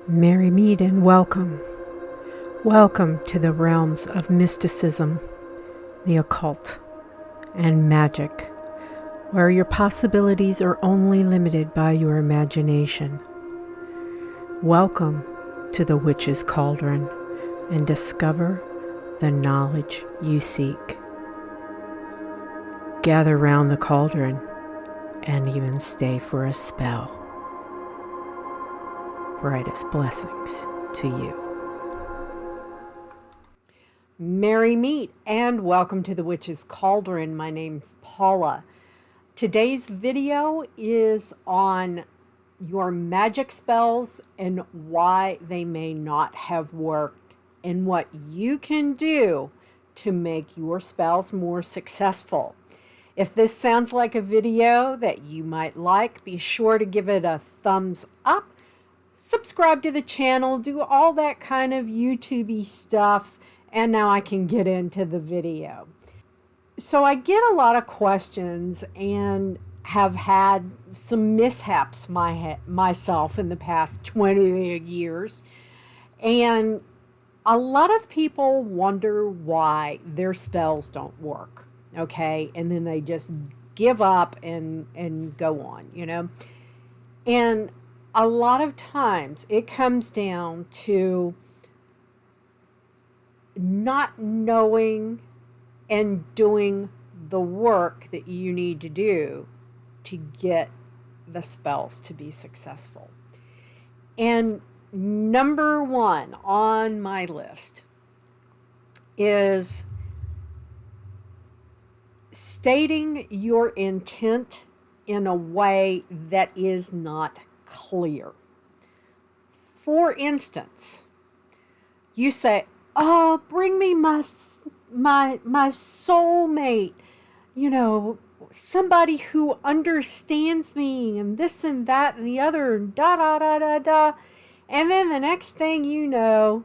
Merry meet and welcome. Welcome to the realms of mysticism, the occult, and magic, where your possibilities are only limited by your imagination. Welcome to the witch's cauldron and discover the knowledge you seek. Gather round the cauldron and even stay for a spell. Brightest blessings to you. Merry meet and welcome to the Witch's Cauldron. My name's Paula. Today's video is on your magic spells and why they may not have worked and what you can do to make your spells more successful. If this sounds like a video that you might like, be sure to give it a thumbs up. Subscribe to the channel, do all that kind of YouTube-y stuff, and now I can get into the video. So I get a lot of questions and have had some mishaps myself in the past 20 years. And a lot of people wonder why their spells don't work, okay? And then they just give up and go on, you know? And a lot of times it comes down to not knowing and doing the work that you need to do to get the spells to be successful. And number one on my list is stating your intent in a way that is not clear. For instance, you say, "Oh, bring me my soulmate, you know, somebody who understands me and this and that and the other and da da da da da." And then the next thing you know,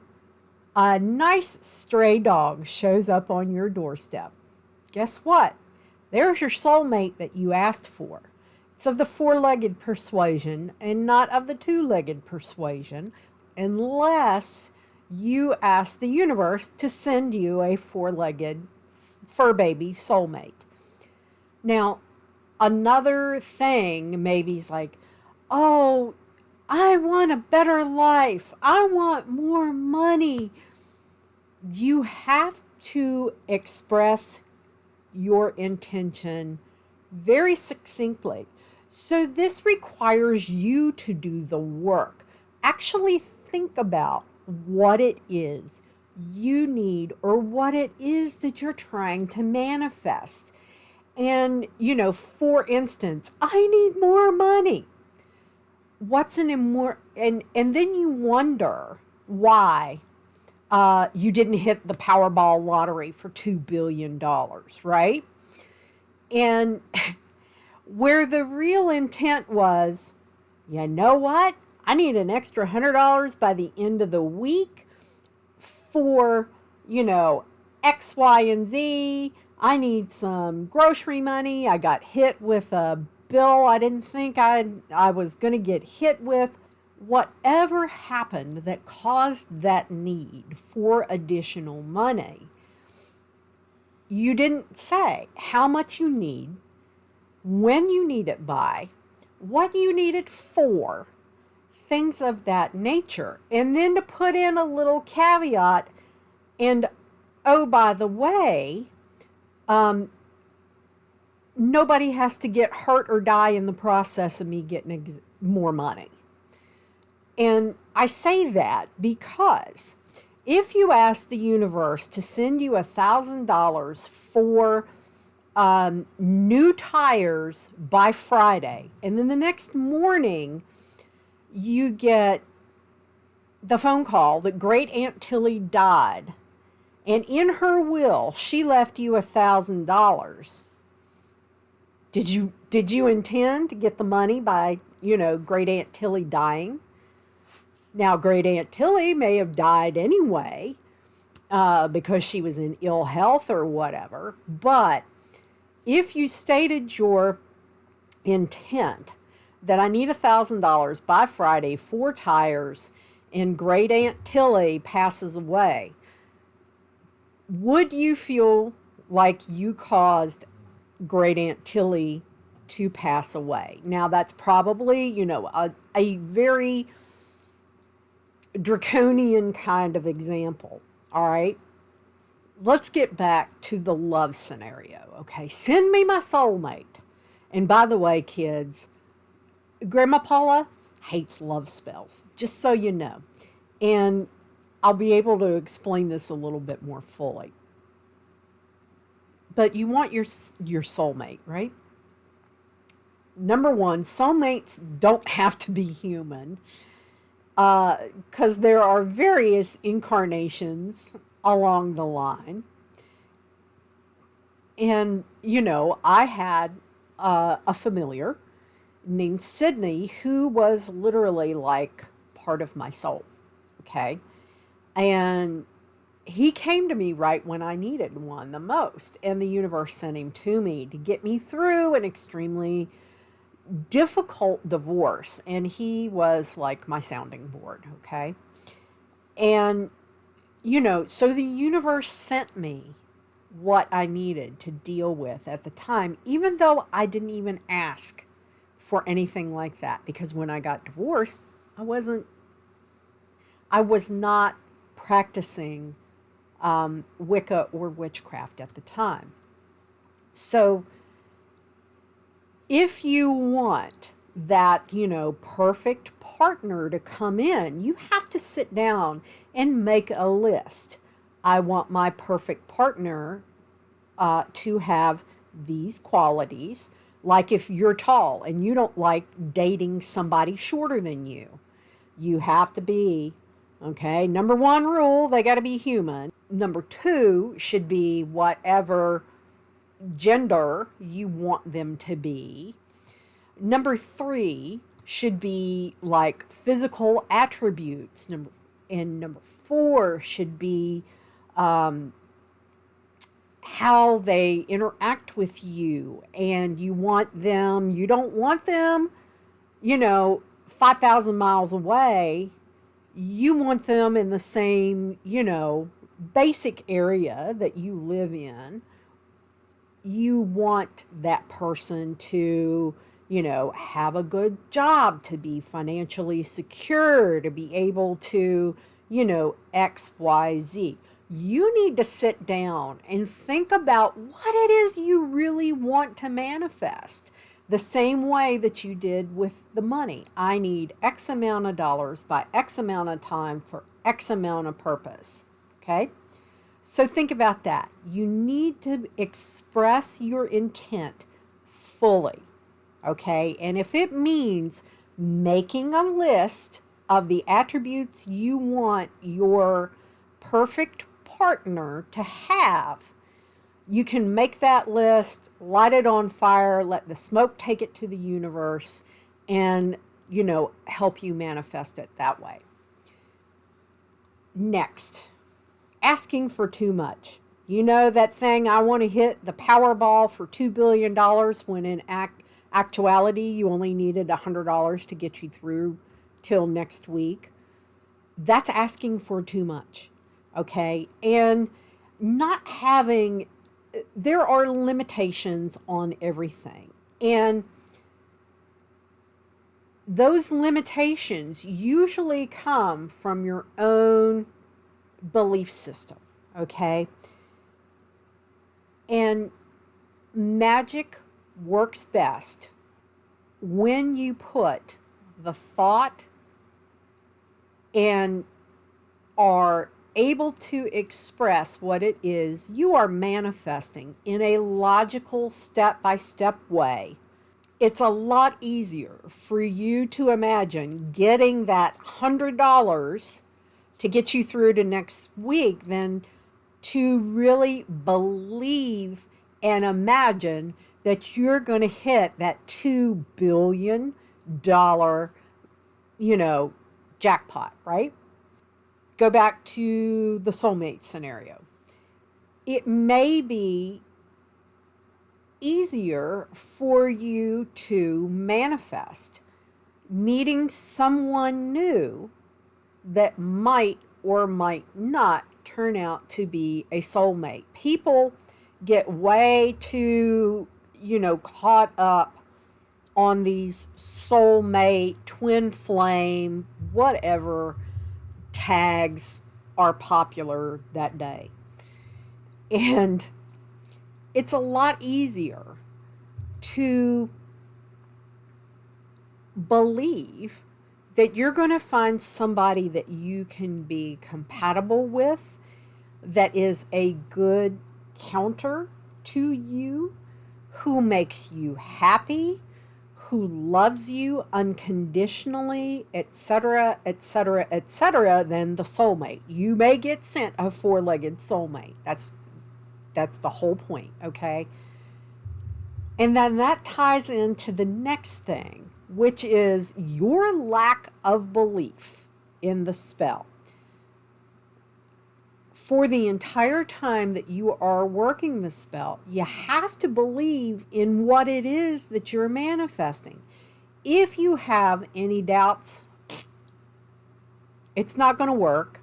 a nice stray dog shows up on your doorstep. Guess what? There's your soulmate that you asked for. It's of the four-legged persuasion and not of the two-legged persuasion, unless you ask the universe to send you a four-legged fur baby soulmate. Now, another thing maybe is like, "Oh, I want a better life. I want more money." You have to express your intention very succinctly. So this requires you to do the work. Actually think about what it is you need or what it is that you're trying to manifest. And, you know, for instance, I need more money. What's and then you wonder why you didn't hit the Powerball lottery for $2 billion, right? And where the real intent was, you know what? I need an extra $100 by the end of the week for, you know, X, Y, and Z. I need some grocery money. I got hit with a bill I didn't think I was going to get hit with. Whatever happened that caused that need for additional money, you didn't say how much you need, when you need it by, what you need it for, things of that nature. And then to put in a little caveat, and oh, by the way, nobody has to get hurt or die in the process of me getting more money. And I say that because if you ask the universe to send you $1,000 for new tires by Friday, and then the next morning you get the phone call that Great Aunt Tilly died, and in her will she left you $1,000. Did you intend to get the money by, you know, Great Aunt Tilly dying? Now, Great Aunt Tilly may have died anyway because she was in ill health or whatever, but if you stated your intent that I need $1,000 by Friday for tires, and Great Aunt Tilly passes away, would you feel like you caused Great Aunt Tilly to pass away? Now, that's probably, a very draconian kind of example, all right? Let's get back to the love scenario, okay? Send me my soulmate. And by the way, kids, Grandma Paula hates love spells, just so you know. And I'll be able to explain this a little bit more fully. But you want your soulmate, right? Number one, soulmates don't have to be human, because there are various incarnations along the line. And, I had a familiar named Sydney who was literally like part of my soul, okay? And he came to me right when I needed one the most, and the universe sent him to me to get me through an extremely difficult divorce, and he was like my sounding board, okay? And, so the universe sent me what I needed to deal with at the time, even though I didn't even ask for anything like that, because when I got divorced, I was not practicing Wicca or witchcraft at the time. So if you want that, perfect partner to come in, you have to sit down and make a list. I want my perfect partner to have these qualities. Like if you're tall and you don't like dating somebody shorter than you, you have to be, okay, number one rule, they got to be human. Number two should be whatever gender you want them to be. Number three should be like physical attributes. And number four should be how they interact with you. And you don't want them, 5,000 miles away. You want them in the same, basic area that you live in. You want that person to, have a good job, to be financially secure, to be able to, X, Y, Z. You need to sit down and think about what it is you really want to manifest. The same way that you did with the money. I need X amount of dollars by X amount of time for X amount of purpose. Okay? So think about that. You need to express your intent fully. Okay? And if it means making a list of the attributes you want your perfect partner to have, you can make that list, light it on fire, let the smoke take it to the universe, and, help you manifest it that way. Next, asking for too much. That thing, I want to hit the Powerball for $2 billion when in actuality you only needed $100 to get you through till next week. That's asking for too much, okay? And not having... There are limitations on everything. And those limitations usually come from your own belief system, okay? And magic works best when you put the thought and are able to express what it is you are manifesting in a logical step-by-step way. It's a lot easier for you to imagine getting that $100 to get you through to next week than to really believe and imagine that you're going to hit that $2 billion, jackpot, right? Go back to the soulmate scenario. It may be easier for you to manifest meeting someone new that might or might not turn out to be a soulmate. People get way too, caught up on these soulmate, twin flame, whatever tags are popular that day. And it's a lot easier to believe that you're going to find somebody that you can be compatible with, that is a good counter to you, who makes you happy, who loves you unconditionally, etc., etc., etc., than the soulmate. You may get sent a four-legged soulmate. That's the whole point, okay? And then that ties into the next thing, which is your lack of belief in the spell. For the entire time that you are working the spell, you have to believe in what it is that you're manifesting. If you have any doubts, it's not going to work.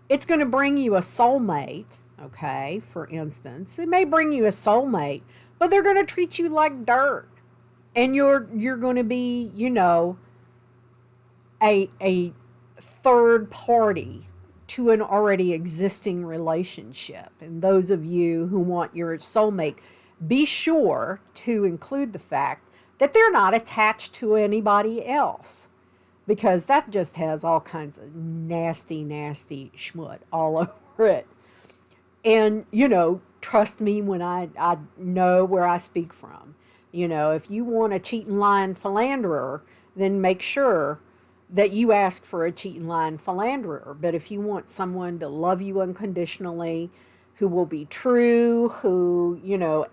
It's going to bring you a soulmate, okay? For instance, it may bring you a soulmate, but they're going to treat you like dirt. And you're going to be, a third party to an already existing relationship. And those of you who want your soulmate, be sure to include the fact that they're not attached to anybody else, because that just has all kinds of nasty, nasty schmut all over it. And, trust me when I know where I speak from. If you want a cheating, lying philanderer, then make sure that you ask for a cheating, lying philanderer. But if you want someone to love you unconditionally, who will be true, who,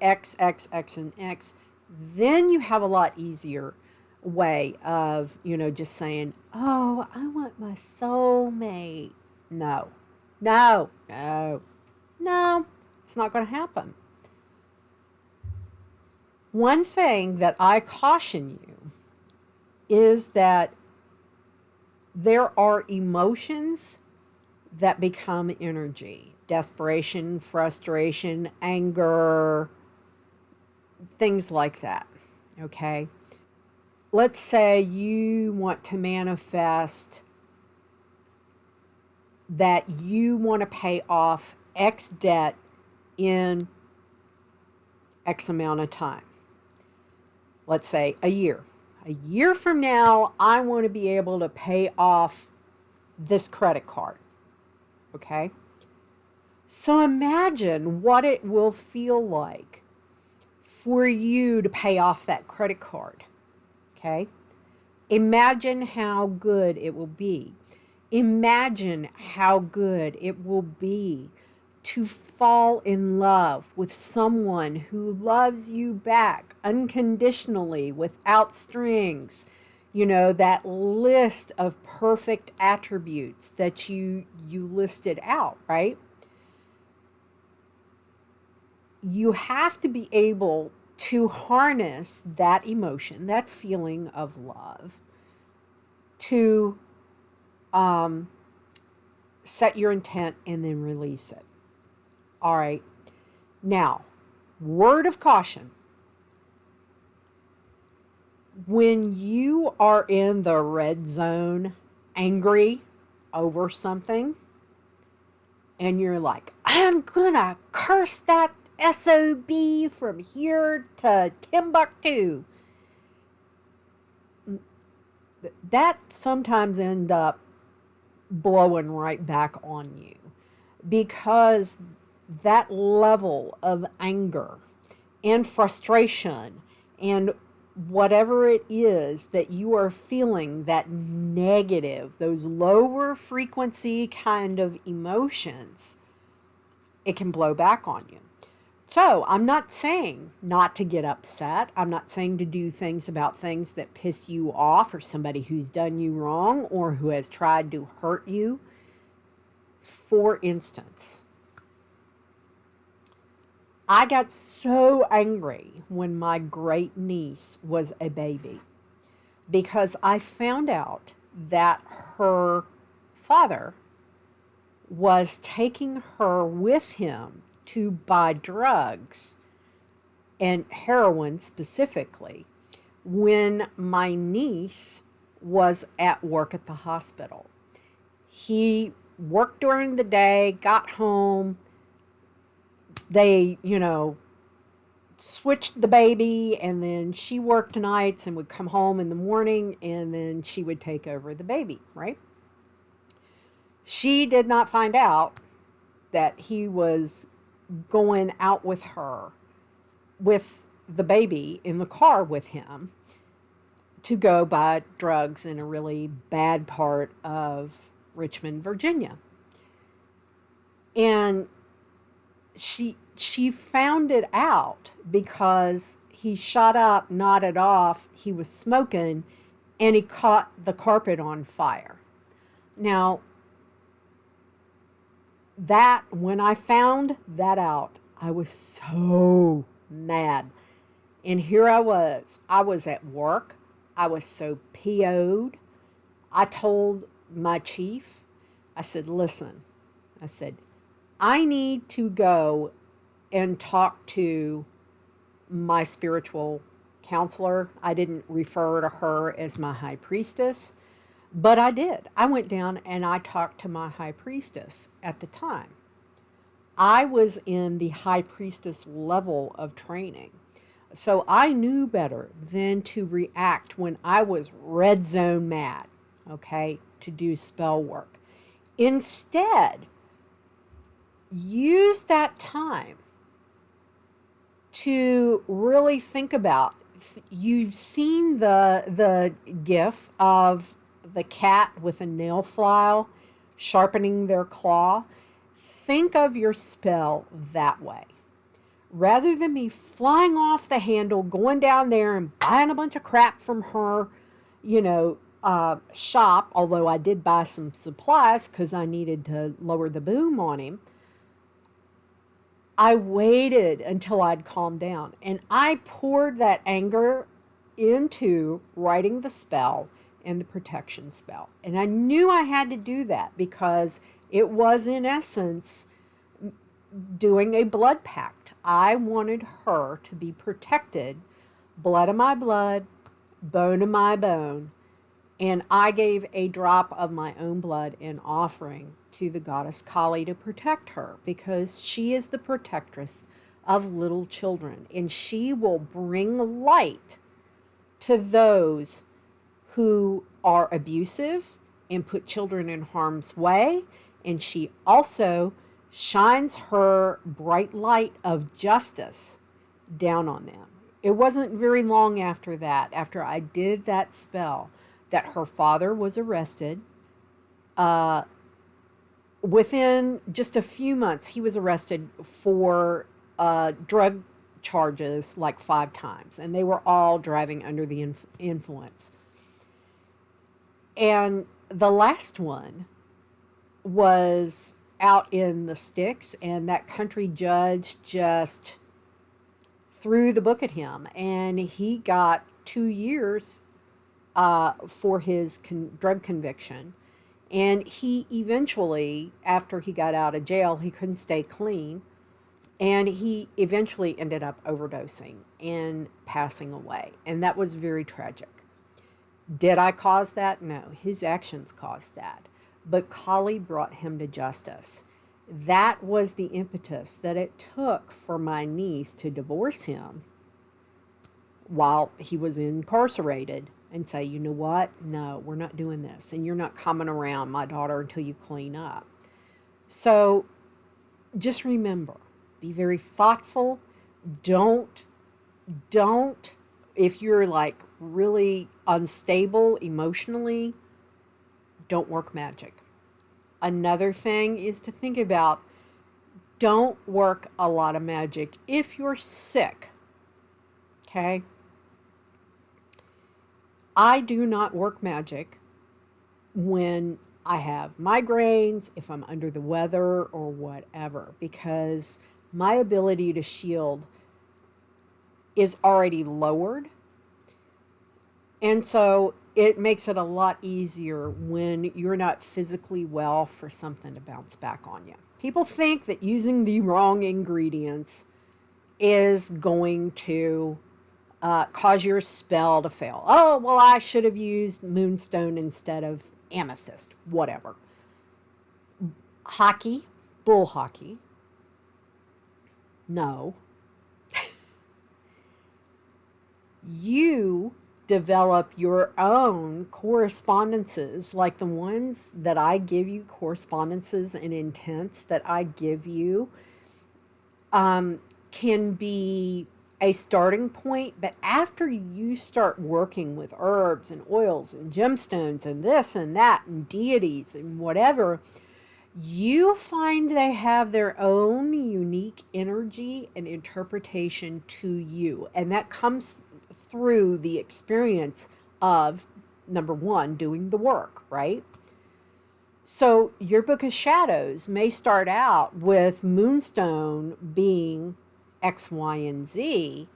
X, X, X, and X, then you have a lot easier way of, just saying, oh, I want my soulmate. No, it's not going to happen. One thing that I caution you is that there are emotions that become energy. Desperation, frustration, anger, things like that, okay? Let's say you want to manifest that you want to pay off X debt in X amount of time. Let's say a year. A year from now, I want to be able to pay off this credit card. Okay? So imagine what it will feel like for you to pay off that credit card. Okay? Imagine how good it will be. Imagine how good it will be to fall in love with someone who loves you back unconditionally, without strings. That list of perfect attributes that you listed out, right? You have to be able to harness that emotion, that feeling of love, to set your intent and then release it. All right. Now, word of caution. When you are in the red zone, angry over something, and you're like, I'm gonna curse that SOB from here to Timbuktu, that sometimes end up blowing right back on you, because that level of anger and frustration and whatever it is that you are feeling, that negative, those lower frequency kind of emotions, it can blow back on you. So I'm not saying not to get upset. I'm not saying to do things about things that piss you off, or somebody who's done you wrong, or who has tried to hurt you. For instance, I got so angry when my great niece was a baby, because I found out that her father was taking her with him to buy drugs, and heroin specifically, when my niece was at work at the hospital. He worked during the day, got home, they, switched the baby, and then she worked nights and would come home in the morning, and then she would take over the baby, right? She did not find out that he was going out with her, with the baby in the car with him, to go buy drugs in a really bad part of Richmond, Virginia. And she found it out because he shot up, nodded off, he was smoking, and he caught the carpet on fire. Now, when I found that out, I was so mad. And here I was at work. I was so PO'd. I told my chief, I said, listen, I need to go and talk to my spiritual counselor. I didn't refer to her as my high priestess, but I did. I went down and I talked to my high priestess at the time. I was in the high priestess level of training. So I knew better than to react when I was red zone mad, okay, to do spell work. Instead, use that time to really think about. You've seen the gif of the cat with a nail file sharpening their claw. Think of your spell that way. Rather than me flying off the handle, going down there and buying a bunch of crap from her, shop, although I did buy some supplies because I needed to lower the boom on him, I waited until I'd calmed down. And I poured that anger into writing the spell and the protection spell. And I knew I had to do that because it was, in essence, doing a blood pact. I wanted her to be protected, blood of my blood, bone of my bone, and I gave a drop of my own blood in offering to the goddess Kali to protect her, because she is the protectress of little children, and she will bring light to those who are abusive and put children in harm's way, and she also shines her bright light of justice down on them. It wasn't very long after that, after I did that spell, that her father was arrested. Within just a few months, he was arrested for drug charges like 5 times, and they were all driving under the influence. And the last one was out in the sticks, and that country judge just threw the book at him, and he got 2 years for his drug conviction. And he eventually, after he got out of jail, he couldn't stay clean, and he eventually ended up overdosing and passing away, and that was very tragic. Did I cause that? No, his actions caused that. But Kali brought him to justice. That was the impetus that it took for my niece to divorce him while he was incarcerated and say, you know what? No, we're not doing this. And you're not coming around my daughter until you clean up. So just remember, be very thoughtful. Don't, if you're like really unstable emotionally, don't work magic. Another thing is to think about, don't work a lot of magic if you're sick. Okay? I do not work magic when I have migraines, if I'm under the weather or whatever, because my ability to shield is already lowered. And so it makes it a lot easier when you're not physically well for something to bounce back on you. People think that using the wrong ingredients is going to cause your spell to fail. Oh, well, I should have used moonstone instead of amethyst, whatever. Hockey, bull hockey. No. You develop your own correspondences, like the ones that I give you, correspondences and intents that I give you, can be a starting point. But after you start working with herbs and oils and gemstones and this and that and deities and whatever, you find they have their own unique energy and interpretation to you. And that comes through the experience of, number one, doing the work, right? So your book of shadows may start out with moonstone being X, Y, and Z,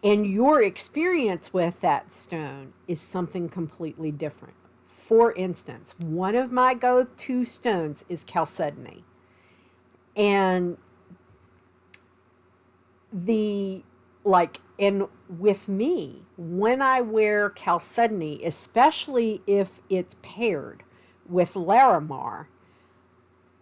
and your experience with that stone is something completely different. For instance, one of my go-to stones is chalcedony. And and with me, when I wear chalcedony, especially if it's paired with Larimar,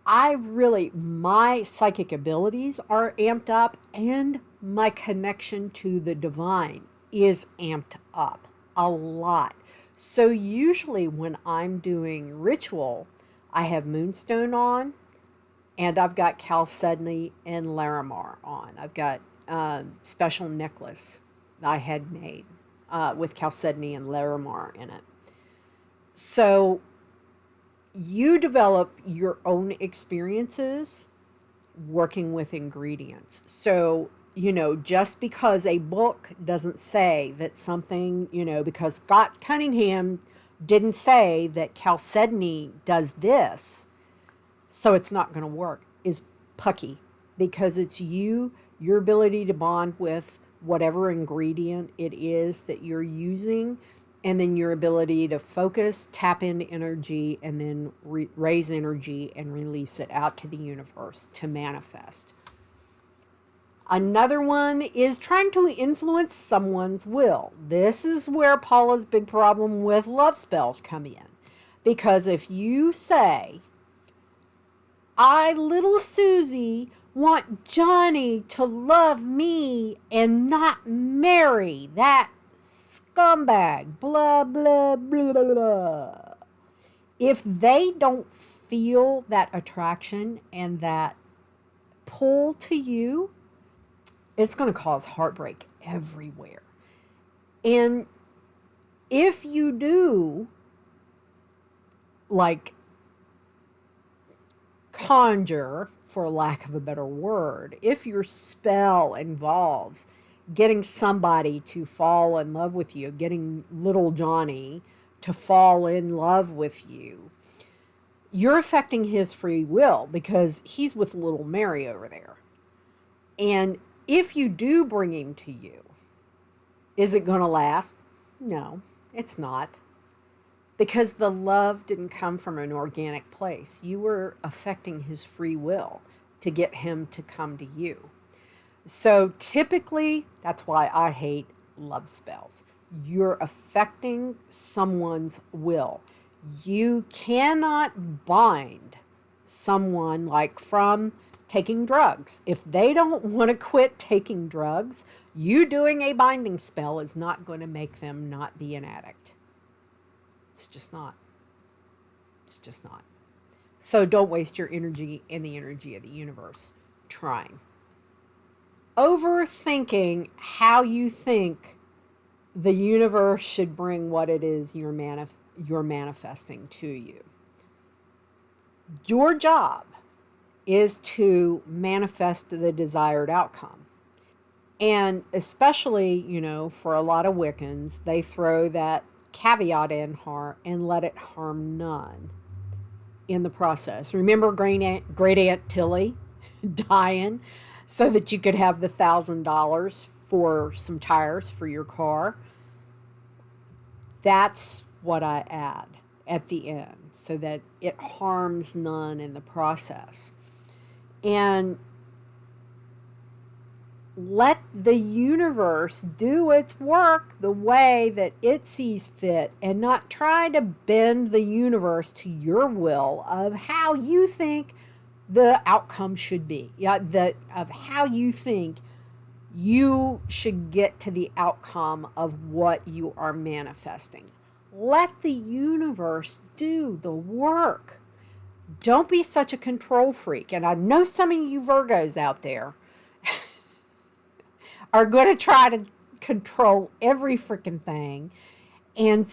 my psychic abilities are amped up and my connection to the divine is amped up a lot. So usually when I'm doing ritual, I have moonstone on and I've got chalcedony and Larimar on. I've got special necklace I had made with chalcedony and Larimar in it. So you develop your own experiences working with ingredients. So, just because a book doesn't say that something, because Scott Cunningham didn't say that chalcedony does this, so it's not going to work, is pucky, because it's your ability to bond with whatever ingredient it is that you're using, and then your ability to focus, tap into energy, and then raise energy and release it out to the universe to manifest. Another one is trying to influence someone's will. This is where Paula's big problem with love spells come in. Because if you say, I, little Susie, want Johnny to love me and not marry that scumbag, blah, blah, blah, blah, blah. If they don't feel that attraction and that pull to you, it's going to cause heartbreak everywhere. And if you do, conjure, for lack of a better word, if your spell involves getting somebody to fall in love with you, getting little Johnny to fall in love with you, you're affecting his free will because he's with little Mary over there. And if you do bring him to you, is it going to last? No, it's not. Because the love didn't come from an organic place. You were affecting his free will to get him to come to you. So typically, that's why I hate love spells. You're affecting someone's will. You cannot bind someone from taking drugs. If they don't want to quit taking drugs, you doing a binding spell is not going to make them not be an addict. It's just not. It's just not. So don't waste your energy and the energy of the universe trying. Overthinking how you think the universe should bring what it is you're manifesting to you. Your job is to manifest the desired outcome. And especially, for a lot of Wiccans, they throw that caveat in and let it harm none in the process. Remember Great Aunt Tilly dying so that you could have the $1,000 for some tires for your car? That's what I add at the end so that it harms none in the process. And let the universe do its work the way that it sees fit, and not try to bend the universe to your will of how you think the outcome should be. Of how you think you should get to the outcome of what you are manifesting. Let the universe do the work. Don't be such a control freak. And I know some of you Virgos out there are going to try to control every freaking thing. And,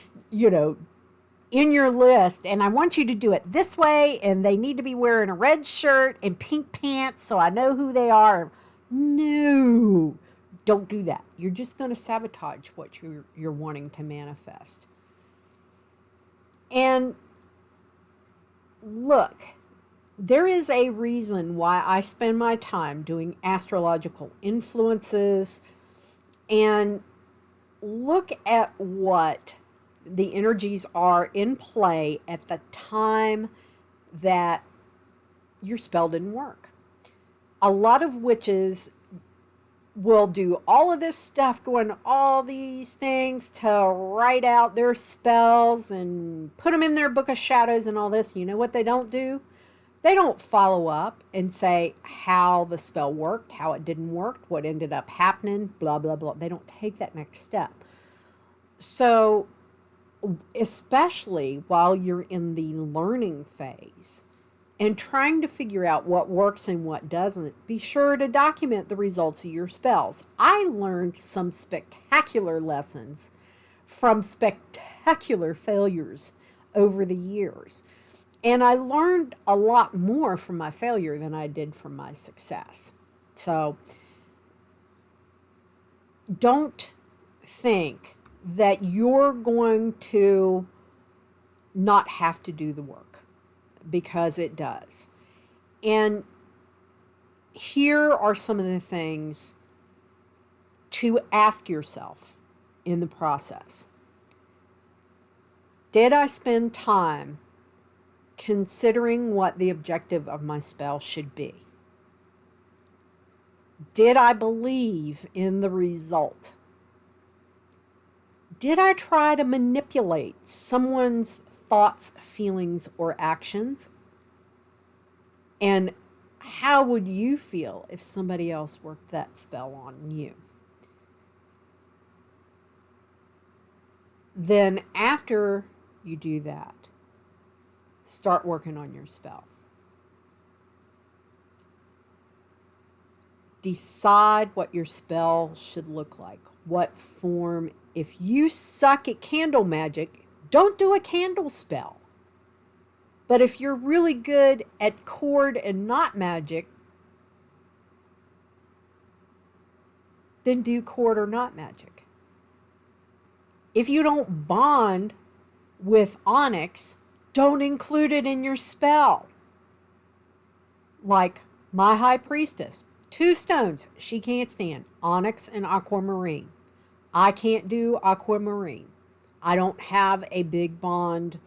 in your list, and I want you to do it this way, and they need to be wearing a red shirt and pink pants so I know who they are. No, don't do that. You're just going to sabotage what you're wanting to manifest. And look, there is a reason why I spend my time doing astrological influences, and look at what the energies are in play at the time that your spell didn't work. A lot of witches will do all of this stuff, going all these things to write out their spells and put them in their book of shadows and all this. You know what they don't do? They don't follow up and say how the spell worked, how it didn't work, what ended up happening, blah, blah, blah. They don't take that next step. So, especially while you're in the learning phase and trying to figure out what works and what doesn't, be sure to document the results of your spells. I learned some spectacular lessons from spectacular failures over the years. And I learned a lot more from my failure than I did from my success. So don't think that you're going to not have to do the work, because it does. And here are some of the things to ask yourself in the process. Did I spend time considering what the objective of my spell should be? Did I believe in the result? Did I try to manipulate someone's thoughts, feelings, or actions? And how would you feel if somebody else worked that spell on you? Then after you do that, start working on your spell. Decide what your spell should look like, what form. If you suck at candle magic, don't do a candle spell. But if you're really good at cord and knot magic, then do cord or knot magic. If you don't bond with onyx, don't include it in your spell. Like my high priestess, 2 stones she can't stand, onyx and aquamarine. I can't do aquamarine. I don't have a big bond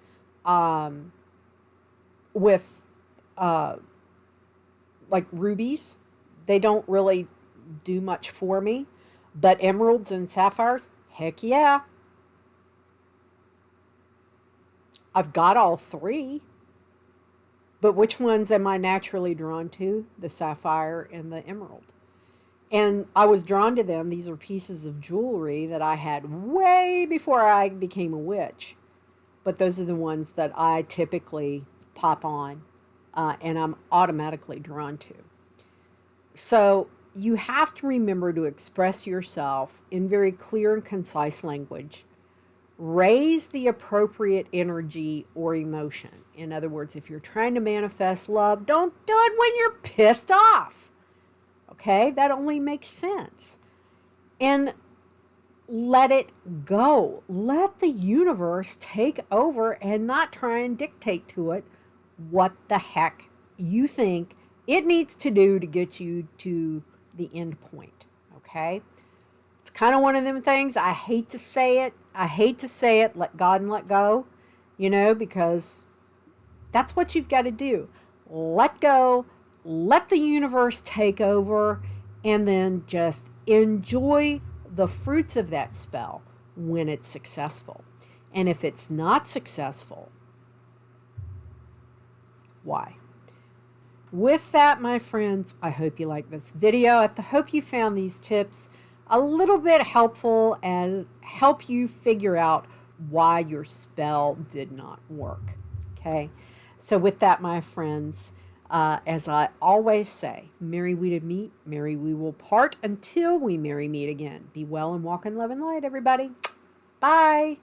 with like rubies. They don't really do much for me. But emeralds and sapphires, heck yeah. I've got all 3. But which ones am I naturally drawn to? The sapphire and the emerald. And I was drawn to them. These are pieces of jewelry that I had way before I became a witch. But those are the ones that I typically pop on and I'm automatically drawn to. So you have to remember to express yourself in very clear and concise language. Raise the appropriate energy or emotion. In other words, if you're trying to manifest love, don't do it when you're pissed off. Okay? That only makes sense. And let it go. Let the universe take over and not try and dictate to it what the heck you think it needs to do to get you to the end point. Okay? It's kind of one of them things. I hate to say it. I hate to say it, let God and let go, because that's what you've got to do. Let go, let the universe take over, and then just enjoy the fruits of that spell when it's successful. And if it's not successful, why? With that, my friends, I hope you like this video. I hope you found these tips a little bit helpful as help you figure out why your spell did not work. Okay? So with that, my friends, as I always say, merry we did meet, merry we will part until we merry meet again. Be well and walk in love and light, everybody. Bye.